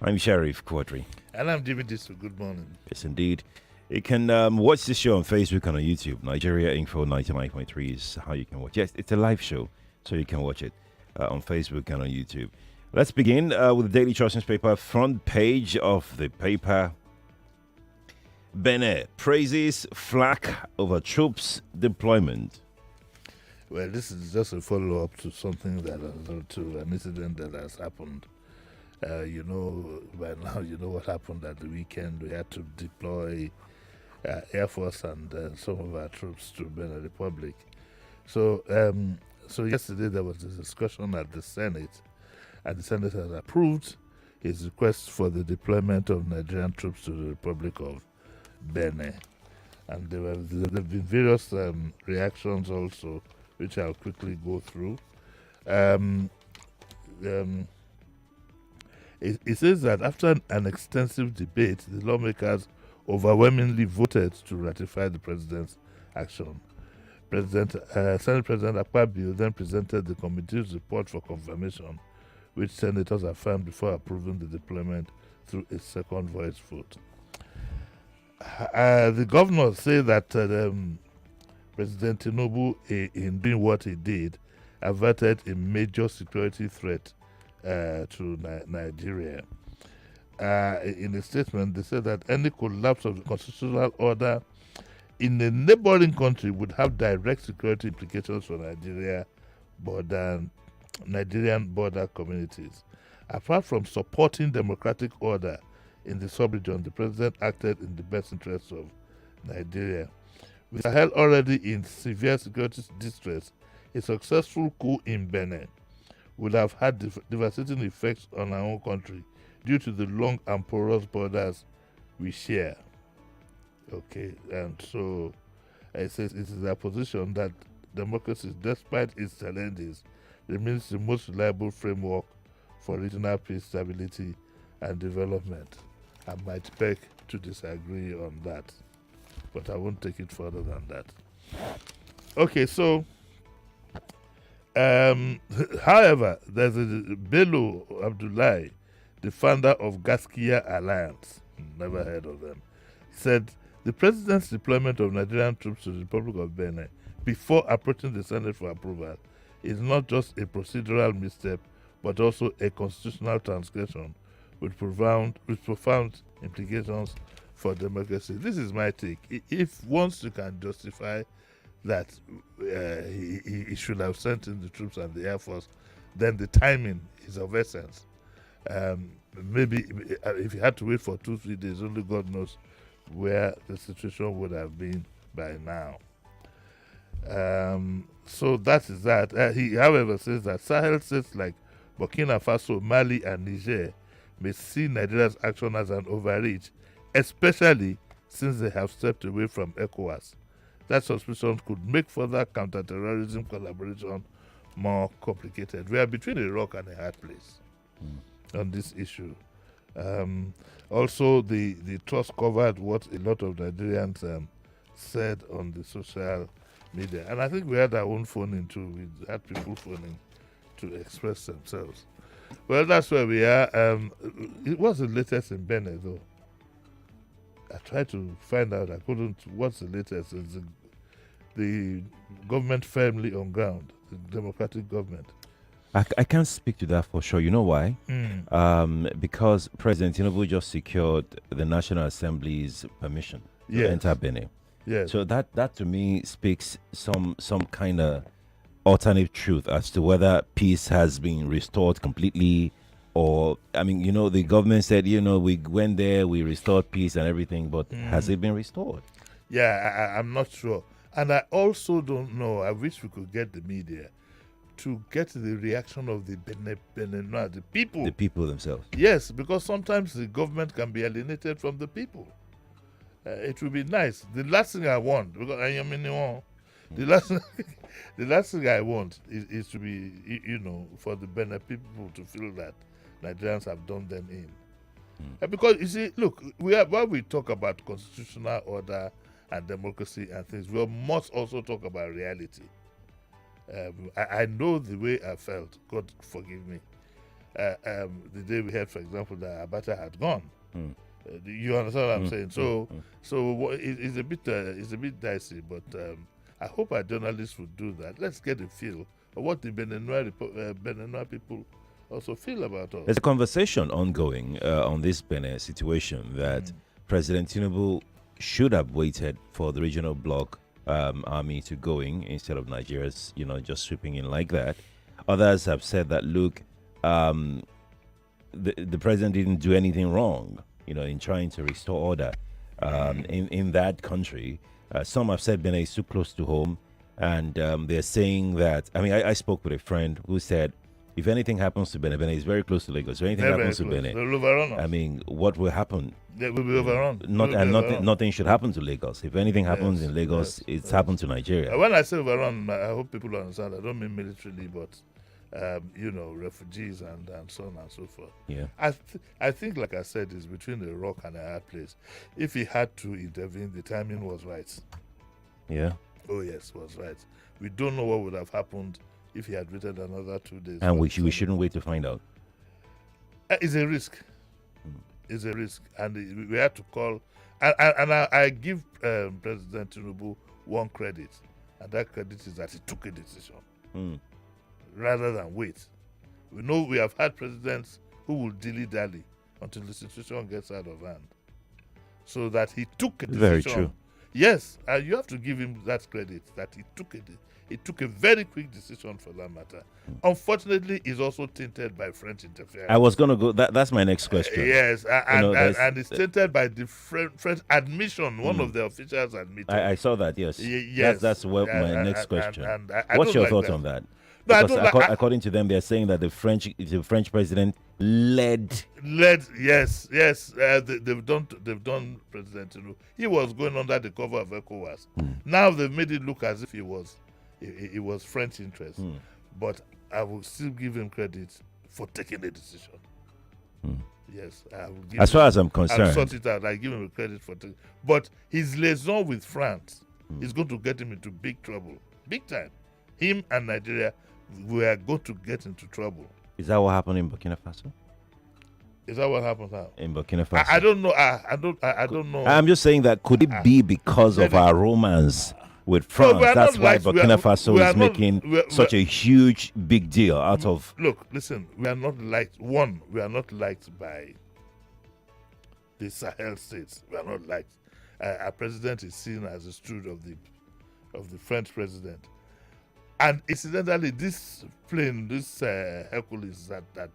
I'm Sheriff Quadry. And I'm Jimi Disu. Good morning. Yes, indeed. You can watch this show on Facebook and on YouTube. Nigeria Info 99.3 is how you can watch. Yes, it's a live show, so you can watch it on Facebook and on YouTube. Let's begin with the Daily Trust newspaper. Front page of the paper. Benin praises flak over troops deployment. Well, this is just a follow-up to something to an incident that has happened. By now, you know what happened at the weekend. We had to deploy Air Force and some of our troops to Benin Republic. So yesterday there was a discussion at the Senate, and the Senate has approved his request for the deployment of Nigerian troops to the Republic of Benin. And there have been various reactions also, which I'll quickly go through. It says that after an extensive debate, the lawmakers overwhelmingly voted to ratify the president's action. Senate President Akpabio then presented the committee's report for confirmation, which senators affirmed before approving the deployment through a second voice vote. The governors say that President Tinubu, in doing what he did, averted a major security threat to Nigeria. In a statement, they said that any collapse of the constitutional order in a neighboring country would have direct security implications for Nigerian border communities. Apart from supporting democratic order in the sub-region, the president acted in the best interests of Nigeria. With Sahel already in severe security distress, a successful coup in Benin would have had devastating effects on our own country due to the long and porous borders we share. Okay, and so it says it is our position that democracy, despite its challenges, remains the most reliable framework for regional peace, stability, and development. I might beg to disagree on that, but I won't take it further than that. Okay, so however, there's a Bello Abdullahi, the founder of Gaskia Alliance, never heard of them, said the president's deployment of Nigerian troops to the Republic of Benin before approaching the Senate for approval is not just a procedural misstep, but also a constitutional transgression with profound implications for democracy. This is my take. If once you can justify that he should have sent in the troops and the Air Force, then the timing is of essence. Maybe if he had to wait for 2-3 days, only God knows where the situation would have been by now. So that is that. He, however, says that Sahel states like Burkina Faso, Mali, and Niger may see Nigeria's action as an overreach, especially since they have stepped away from ECOWAS. That suspicion could make further counterterrorism collaboration more complicated. We are between a rock and a hard place on this issue. Also, the trust covered what a lot of Nigerians said on the social media. And I think we had our own phoning too. We had people phoning to express themselves. Well, that's where we are. It was the latest in Benin, though. I tried to find out. I couldn't. What's the latest? Is the government firmly on ground, the democratic government. I can't speak to that for sure. You know why? Because President Tinubu just secured the National Assembly's permission to enter Benin. Yes. So that to me speaks some kind of alternative truth as to whether peace has been restored completely, or the government said we went there, we restored peace and everything, but has it been restored? Yeah, I'm not sure, and I also don't know. I wish we could get the media to get the reaction of the Benin, the people themselves. Yes, because sometimes the government can be alienated from the people. It would be nice. The last thing I want, because I am in the last thing I want is to be, for the Benin people to feel that Nigerians have done them in. Because you see, look, while we talk about constitutional order and democracy and things, we must also talk about reality. I know the way I felt. God forgive me. the day we heard, for example, that Abacha had gone. Mm. You understand what I'm saying? So, mm. it's a bit dicey, but I hope our journalists would do that. Let's get a feel of what the Beninois people also feel about us. There's a conversation ongoing on this Benin situation that President Tinubu should have waited for the regional bloc army to going instead of Nigeria's, just sweeping in like that. Others have said that, look, the president didn't do anything wrong, in trying to restore order in that country. Some have said Benin is too close to home, and they're saying that. I mean, I spoke with a friend who said, if anything happens to Benin, Benin is very close to Lagos. If anything happens to Benin, I mean, what will happen? They will be overrun. Nothing should happen to Lagos. If anything happens in Lagos, it's happened to Nigeria. When I say overrun, I hope people understand. I don't mean militarily, but refugees and so on and so forth. Yeah. I think, like I said, it's between a rock and a hard place. If he had to intervene, the timing was right. Yeah. Oh yes, was right. We don't know what would have happened if he had waited another 2 days. And we shouldn't wait to find out. It's a risk. It's a risk, and we had to call. And I give President Tinubu one credit, and that credit is that he took a decision rather than wait. We know we have had presidents who will dilly-dally until the situation gets out of hand. So that he took a decision. Very true. Yes, you have to give him that credit, that he took a very quick decision for that matter. Unfortunately, it's also tainted by French interference. I was going to go, that's my next question. Yes, and it's tainted by the French admission. One of the officials admitted. I saw that, yes. Yes. That's my next question. I What's your like thoughts that. on that? No, Because according to them, they're saying that the French president led. Yes. They've done President Tinubu. He was going under the cover of ECOWAS. Now they've made it look as if it was French interest. But I will still give him credit for taking a decision. Yes, I will give as far as I'm concerned, I'll sort it out. I give him credit for taking. But his liaison with France is going to get him into big trouble, big time. Him and Nigeria, we are going to get into trouble. Is that what happened in Burkina Faso? Is that what happened now? In Burkina Faso, I don't know. I don't know. I'm just saying that could it be because of our romance with France? That's why Burkina Faso is making such a huge big deal out of. Look, listen. We are not liked. One, we are not liked by the Sahel states. We are not liked. Our president is seen as a stooge of the French president. And incidentally, this plane, this Hercules that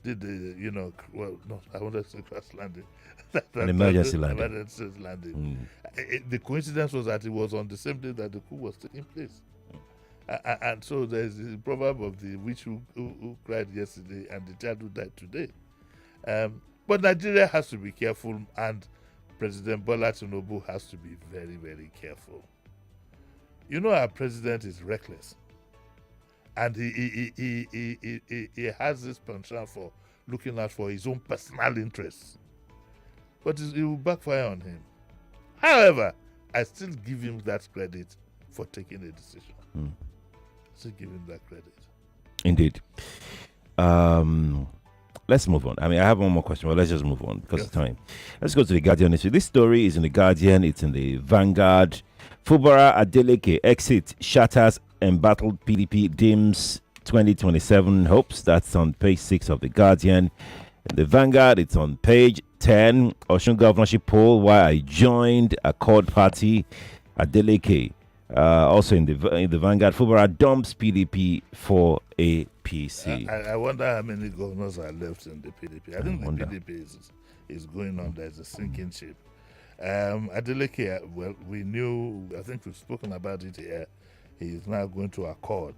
did the, I wanted to say crash landing. An emergency landing. Emergency landing. The coincidence was that it was on the same day that the coup was taking place. And so there's the proverb of the witch who cried yesterday and the child who died today. But Nigeria has to be careful, and President Bola Tinubu has to be very, very careful. Our president is reckless, and he has this penchant for looking out for his own personal interests, but it will backfire on him. However, I still give him that credit for taking a decision. Still give him that credit. Indeed. Let's move on. I mean, I have one more question, but let's just move on because of time. Let's go to the Guardian issue. This story is in the Guardian. It's in the Vanguard. Fubara Adeleke exit shatters embattled PDP dims 2027 hopes. That's on page 6 of the Guardian. In the Vanguard, it's on page 10. Osun governorship poll why I joined Accord Party. Adeleke. Also in the Vanguard, Fubara dumps PDP for APC. I wonder how many governors are left in the PDP. I think the PDP is going on. There's a sinking ship. Adeleke, well, we knew, I think we've spoken about it here, he is now going to Accord.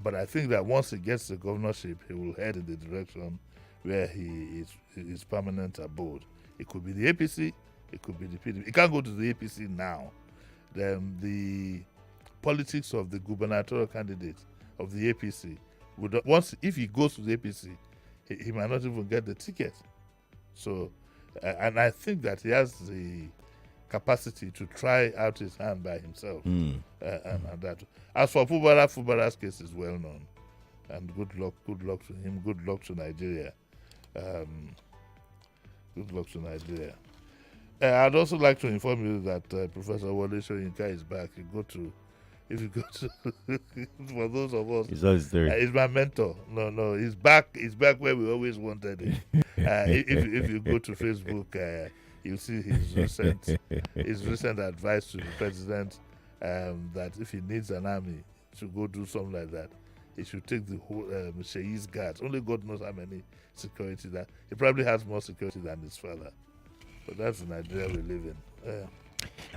But I think that once he gets the governorship, he will head in the direction where he is permanent abode. It could be the APC, it could be the PDP. He can't go to the APC now. Then the politics of the gubernatorial candidate of the APC if he goes to the APC, he might not even get the ticket. So, and I think that he has the capacity to try out his hand by himself. And that. As for Fubara's case is well known. And good luck to him. Good luck to Nigeria. Good luck to Nigeria. I'd also like to inform you that Professor Wole Soyinka is back. If you go to, for those of us, he's my mentor. No, he's back. He's back where we always wanted him. If you go to Facebook, you'll see his recent advice to the president that if he needs an army to go do something like that, he should take the whole Sheyi's guards. Only God knows how many security that he probably has more security than his father. But that's the Nigeria we live in.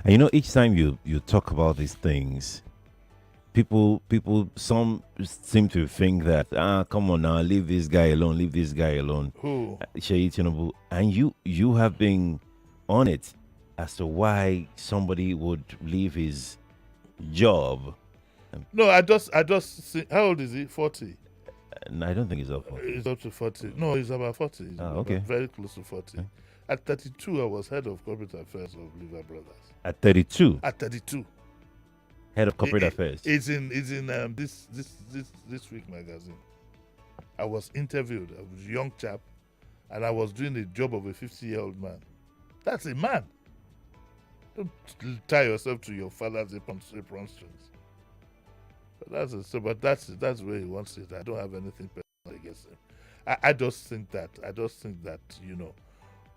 And each time you talk about these things, people some seem to think that come on now, leave this guy alone. Who? Sheyi Tinubu. And you have been on it as to why somebody would leave his job. No, I just think, how old is he? 40. I don't think he's up 40. He's up to 40. No, he's about 40. He's okay. Very close to 40. Okay. At 32, I was head of corporate affairs of Liver Brothers. At 32? At 32. Head of corporate affairs. It's in this week magazine. I was interviewed. I was a young chap, and I was doing the job of a 50-year-old man. That's a man. Don't tie yourself to your father's apron strings. But that's where he wants it. I don't have anything personal against him. I just think that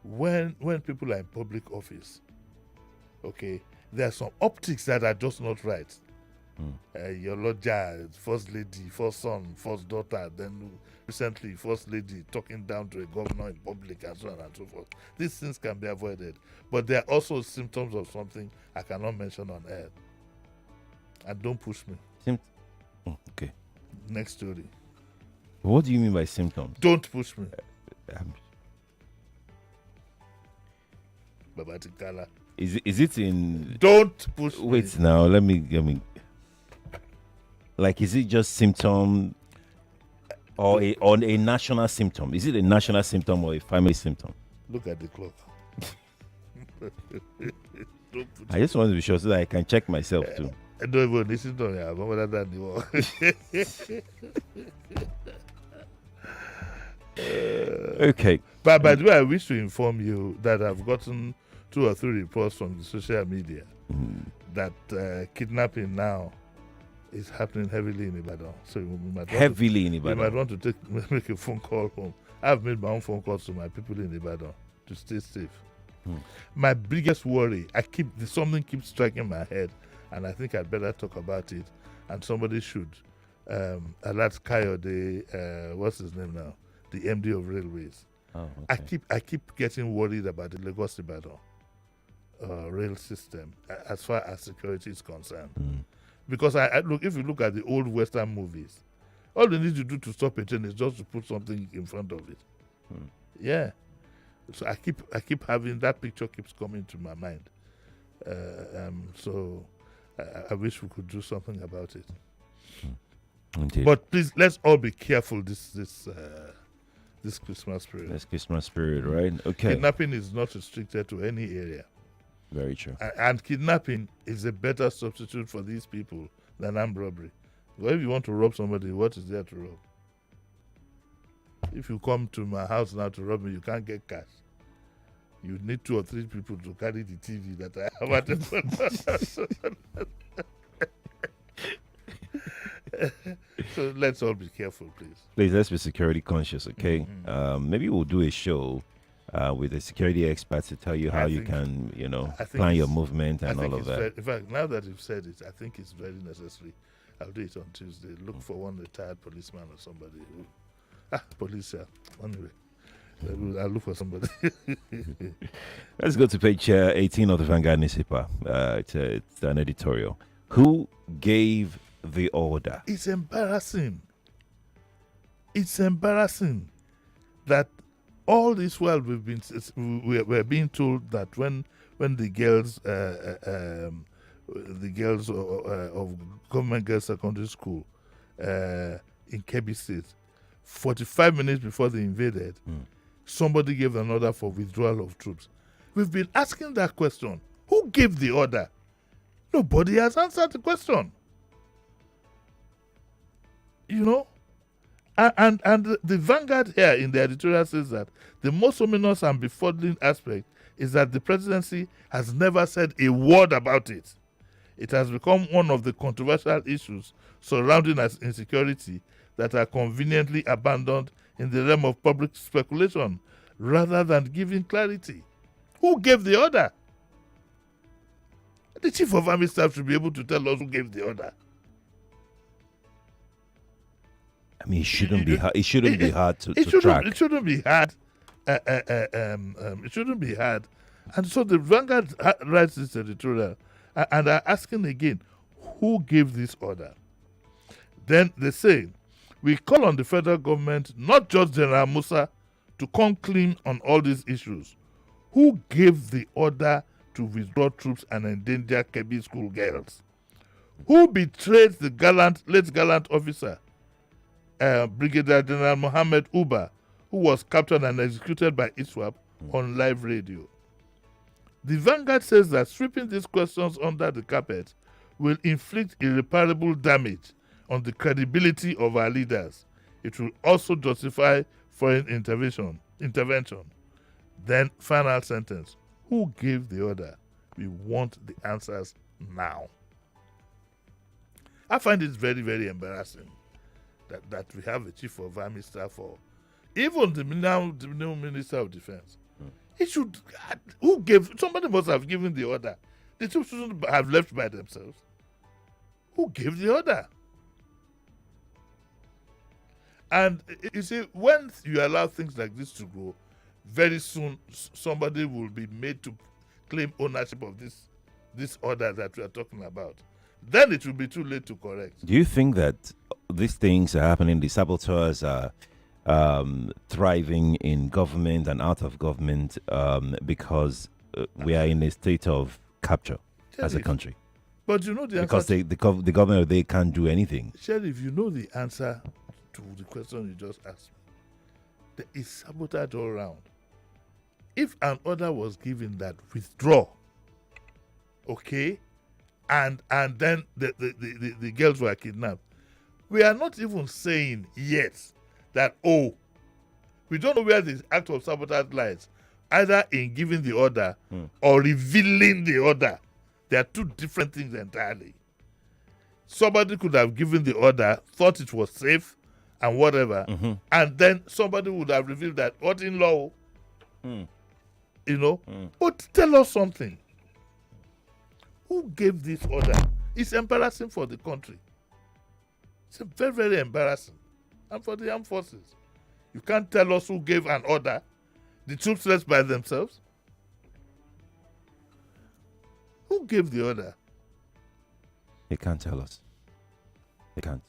when people are in public office, okay, there are some optics that are just not right. Your lodger, first lady, first son, first daughter, then recently first lady talking down to a governor in public and so on and so forth. These things can be avoided, but there are also symptoms of something I cannot mention on air. And don't push me. Okay. Next story. What do you mean by symptoms? Don't push me. Babatikala. Is it in? Don't push me. Wait now. Let me. Like, is it just symptom, or a national symptom? Is it a national symptom or a family symptom? Look at the clock. I just want to be sure so that I can check myself too. I don't even listen to me. I'm more than anymore. Okay. But by the way, I wish to inform you that I've gotten 2 or 3 reports from the social media that kidnapping now is happening heavily in Ibadan. So we might want to make a phone call home. I've made my own phone calls to my people in Ibadan to stay safe. My biggest worry, something keeps striking my head, and I think I'd better talk about it. And somebody should alert Kayode, what's his name now? The MD of Railways. Oh, okay. I keep getting worried about the Lagos Ibadan rail system as far as security is concerned. Because if you look at the old Western movies, all they need to do to stop a train is just to put something in front of it. Yeah. So I keep having that picture keeps coming to my mind. So I wish we could do something about it. Indeed. But please, let's all be careful this Christmas period. This Christmas period, right? Okay. Kidnapping is not restricted to any area. Very true. And kidnapping is a better substitute for these people than armed robbery. Well, if you want to rob somebody, what is there to rob? If you come to my house now to rob me, you can't get cash. You need 2 or 3 people to carry the TV that I have at the So let's all be careful, please. Please, let's be security conscious, okay? Maybe we'll do a show with a security expert to tell you how you can, plan your movement and all of that. In fact, now that you've said it, I think it's very necessary. I'll do it on Tuesday. Look for one retired policeman or somebody who... police, anyway. I'll look for somebody. Let's go to page 18 of the Vanguard newspaper. It's an editorial. Who gave the order? It's embarrassing. It's embarrassing that all this while we're being told that when the girls of Government Girls Secondary School in Kebbi State, 45 minutes before they invaded, somebody gave an order for withdrawal of troops. We've been asking that question. Who gave the order? Nobody has answered the question. And the Vanguard here in the editorial says that the most ominous and befuddling aspect is that the presidency has never said a word about it. It has become one of the controversial issues surrounding us insecurity that are conveniently abandoned in the realm of public speculation rather than giving clarity. Who gave the order? The chief of army staff should be able to tell us who gave the order. I mean, it shouldn't be hard. It shouldn't be hard to track. It shouldn't be hard. It shouldn't be hard. And so the Vanguard writes this editorial and are asking again, who gave this order? Then they say, we call on the federal government, not just General Musa, to come clean on all these issues. Who gave the order to withdraw troops and endanger Kebbi school girls? Who betrayed the late gallant officer, Brigadier General Mohammed Uba, who was captured and executed by ISWAP on live radio? The Vanguard says that sweeping these questions under the carpet will inflict irreparable damage on the credibility of our leaders. It will also justify foreign intervention. Then, final sentence. Who gave the order? We want the answers now. I find it very, very embarrassing that we have a chief of army staff or even the new minister of defense. He should. Somebody must have given the order. The troops shouldn't have left by themselves. Who gave the order? And you see, when you allow things like this to go, very soon somebody will be made to claim ownership of this order that we are talking about. Then it will be too late to correct. Do you think that these things are happening? The saboteurs are thriving in government and out of government because we are in a state of capture as a country. But you know the because answer. Because the government, they can't do anything. Sheriff, you know the answer to the question you just asked me. There is sabotage all around. If an order was given that withdraw, okay, and then the girls were kidnapped, we are not even saying yet that, we don't know where the act of sabotage lies, either in giving the order or revealing the order. They are two different things entirely. Somebody could have given the order, thought it was safe and whatever, and then somebody would have revealed that, what in law? You know? But tell us something. Who gave this order? It's embarrassing for the country. It's very, very embarrassing. And for the armed forces. You can't tell us who gave an order. The troops left by themselves. Who gave the order? They can't tell us. They can't.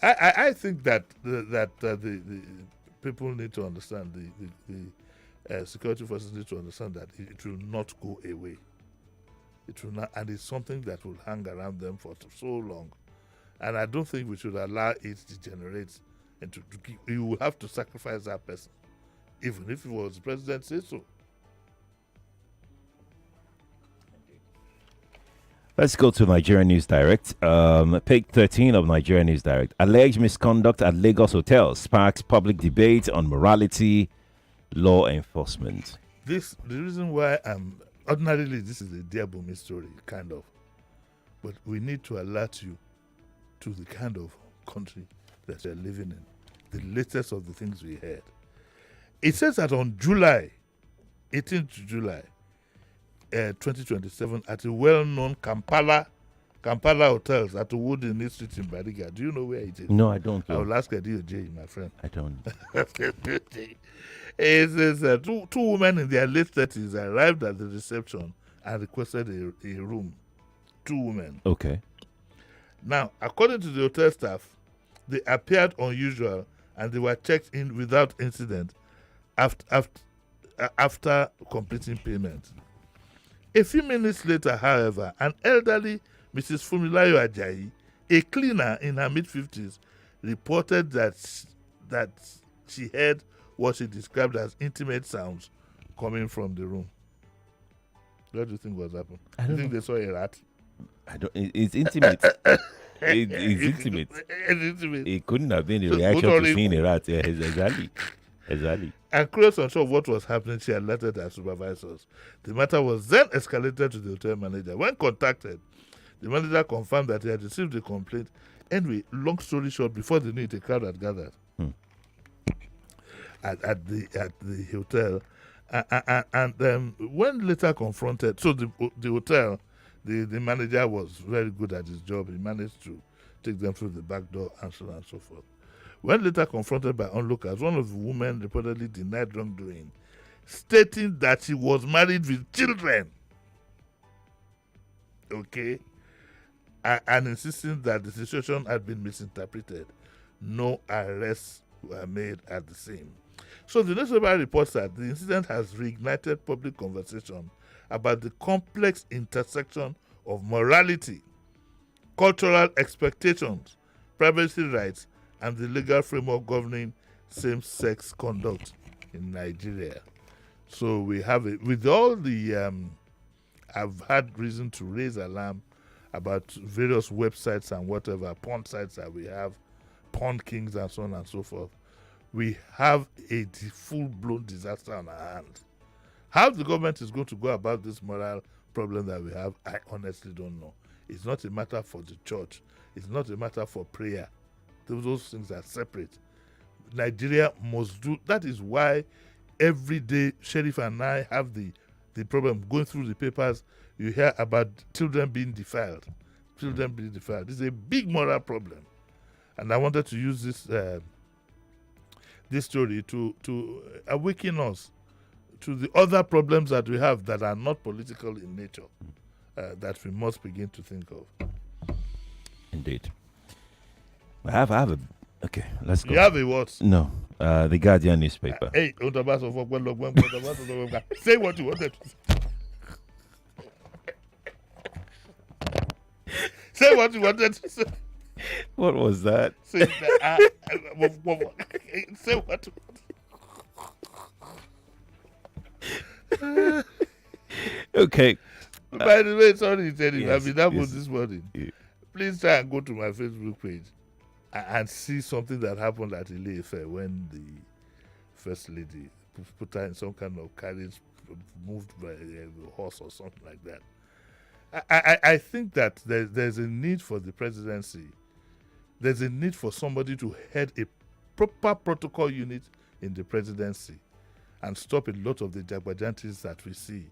I think that the people need to understand, the security forces need to understand that it will not go away. It will not, and it's something that will hang around them for so long. And I don't think we should allow it to degenerate and you will have to sacrifice that person, even if it was the president say so. Let's go to Nigeria News Direct. Page 13 of Nigeria News Direct. Alleged misconduct at Lagos hotel sparks public debate on morality, law enforcement. The reason why ordinarily this is a Diabumi story, kind of. But we need to alert you to the kind of country that we're living in. The latest of the things we heard. It says that on 18th July, 2027, at a well-known Kampala hotels at the Wood in Street in Bariga. Do you know where it is? No, I don't. I will ask DOJ, my friend. I don't. It says two women in their late 30s arrived at the reception and requested a room. 2 women. Okay. Now, according to the hotel staff, they appeared unusual and they were checked in without incident after completing payment. A few minutes later, however, an elderly Mrs. Fumilayo Ajayi, a cleaner in her mid-50s, reported that she heard what she described as intimate sounds coming from the room. What do you think was happening? I don't think know. they saw a rat? I don't. It's intimate. It's intimate. It's intimate. It couldn't have been the So, reaction put to on seeing it- a rat. Yeah, exactly. Exactly. And curious on sure what was happening, she alerted her supervisors. The matter was then escalated to the hotel manager. When contacted, the manager confirmed that he had received the complaint. Anyway, long story short, before they knew it, a crowd had gathered at the hotel. And when later confronted, so the hotel, the manager was very good at his job. He managed to take them through the back door and so on and so forth. When later confronted by onlookers, one of the women reportedly denied wrongdoing, stating that she was married with children. Okay? And insisting that the situation had been misinterpreted. No arrests were made at the scene. So the newspaper reports that the incident has reignited public conversation about the complex intersection of morality, cultural expectations, privacy rights, and the legal framework governing same-sex conduct in Nigeria. So we have it with all the. I've had reason to raise alarm about various websites and whatever porn sites that we have, porn kings and so on and so forth. We have a full-blown disaster on our hands. How the government is going to go about this moral problem that we have, I honestly don't know. It's not a matter for the church. It's not a matter for prayer. Those things are separate. Nigeria must do. That is why every day Sheriff and I have the problem going through the papers. You hear about children being defiled. Children being defiled. It's a big moral problem. And I wanted to use this story to awaken us to the other problems that we have that are not political in nature, that we must begin to think of. Indeed. I have a. Okay, let's go. You have a what? No, the Guardian newspaper. Hey, say what you wanted to say. Say what you wanted to say. What was that? Say that. Say what you wanted. Okay. By the way, sorry, Jenny, Yes, I've been up yes. this morning. Yeah. Please try and go to my Facebook page and see something that happened at Ile-Ife when the First Lady put her in some kind of carriage moved by a horse or something like that. I think that there's a need for the presidency. There's a need for somebody to head a proper protocol unit in the presidency and stop a lot of the jagbajantis that we see.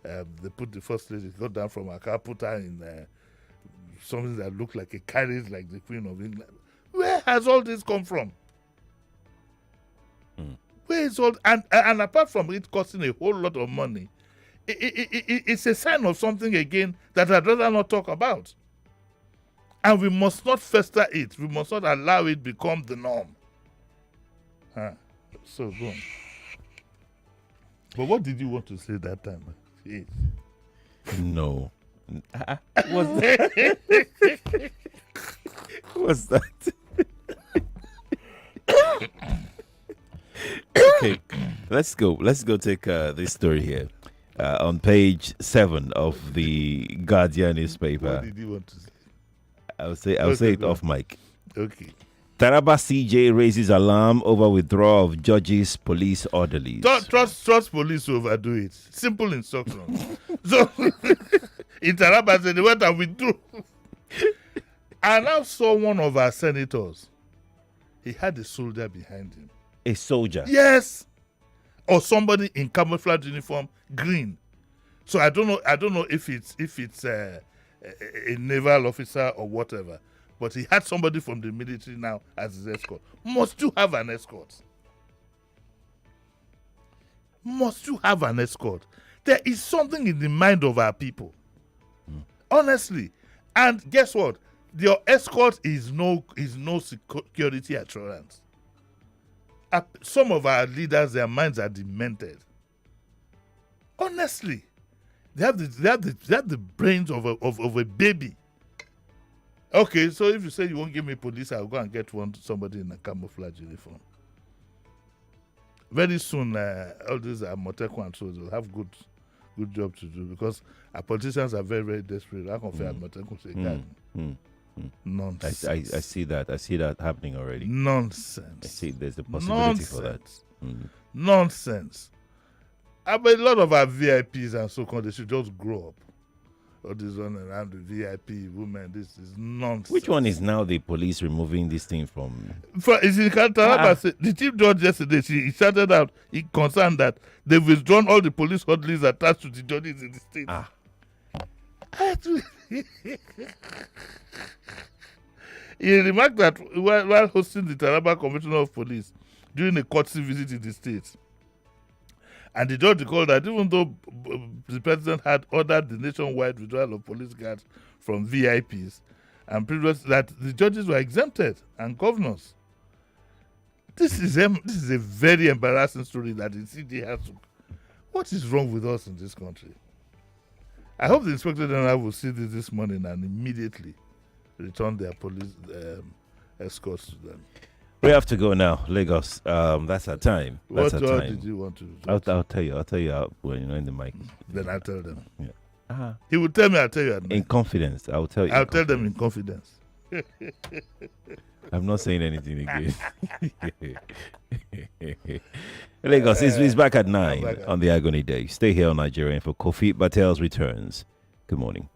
They put the First Lady, got down from her car, put her in something that looked like a carriage like the Queen of England. Where has all this come from? Where is all and apart from it costing a whole lot of money, it's a sign of something again that I'd rather not talk about. And we must not fester it. We must not allow it become the norm. So go on. But what did you want to say that time? Jeez. No. What's that? What's that? Okay, let's go. Let's go take this story here on page 7 of the Guardian What newspaper. did you want to say? I'll say Okay, it go off mic. Okay. Taraba CJ raises alarm over withdrawal of judges, police orderlies. Trust police to overdo it. Simple instructions. So in Taraba, they went and withdrew. I now saw one of our senators. He had a soldier behind him. A soldier. Yes, or somebody in camouflage uniform, green. So I don't know if it's a naval officer or whatever. But he had somebody from the military now as his escort. Must you have an escort? Must you have an escort? There is something in the mind of our people. Honestly. And guess what? Your escort is no security assurance. Some of our leaders, their minds are demented. Honestly. They have the brains of a baby. Okay, so if you say you won't give me police, I'll go and get somebody in a camouflage uniform. Very soon, all these Moteco and so will have good job to do because our politicians are very, very desperate. I can feel Moteco say, Nonsense. I see that. I see that happening already. Nonsense. I see there's a possibility for that. Nonsense. I mean, a lot of our VIPs and so-called, they should just grow up. All this one around the VIP women, this is nonsense. Which one is now the police removing this thing from? The chief judge yesterday, he shouted out, he concerned that they've withdrawn all the police orderlies attached to the judges in the state. He remarked that while hosting the Taraba Commissioner of Police during a courtesy visit in the state, and the judge recalled that even though the president had ordered the nationwide withdrawal of police guards from VIPs, and previous that the judges were exempted and governors. This is a very embarrassing story that the CJ has to. What is wrong with us in this country? I hope the Inspector General will see this morning and immediately return their police escorts to them. We have to go now, Lagos. That's our time. That's What our time. did you want to? I'll tell you. I'll tell you when you're in the mic. Then I'll tell them. Yeah. He will tell me. I'll tell you. At In night. confidence, I'll tell you. I'll tell them in confidence. I'm not saying anything again. Lagos is back at 9 on the Agony Day. Stay here on Nigeria for Kofi Batel's returns. Good morning.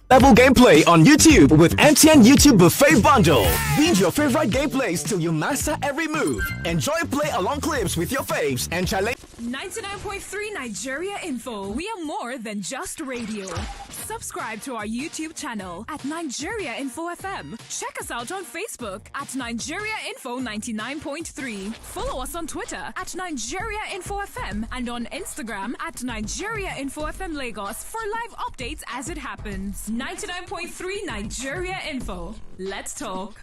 Level gameplay on YouTube with MTN YouTube Buffet Bundle. Binge your favorite gameplays till you master every move. Enjoy play along clips with your faves and challenge. 99.3 Nigeria Info. We are more than just radio. Subscribe to our YouTube channel at Nigeria Info FM. Check us out on Facebook at Nigeria Info 99.3. Follow us on Twitter at Nigeria Info FM and on Instagram at Nigeria Info FM Lagos for live updates as it happens. 99.3 Nigeria Info. Let's talk.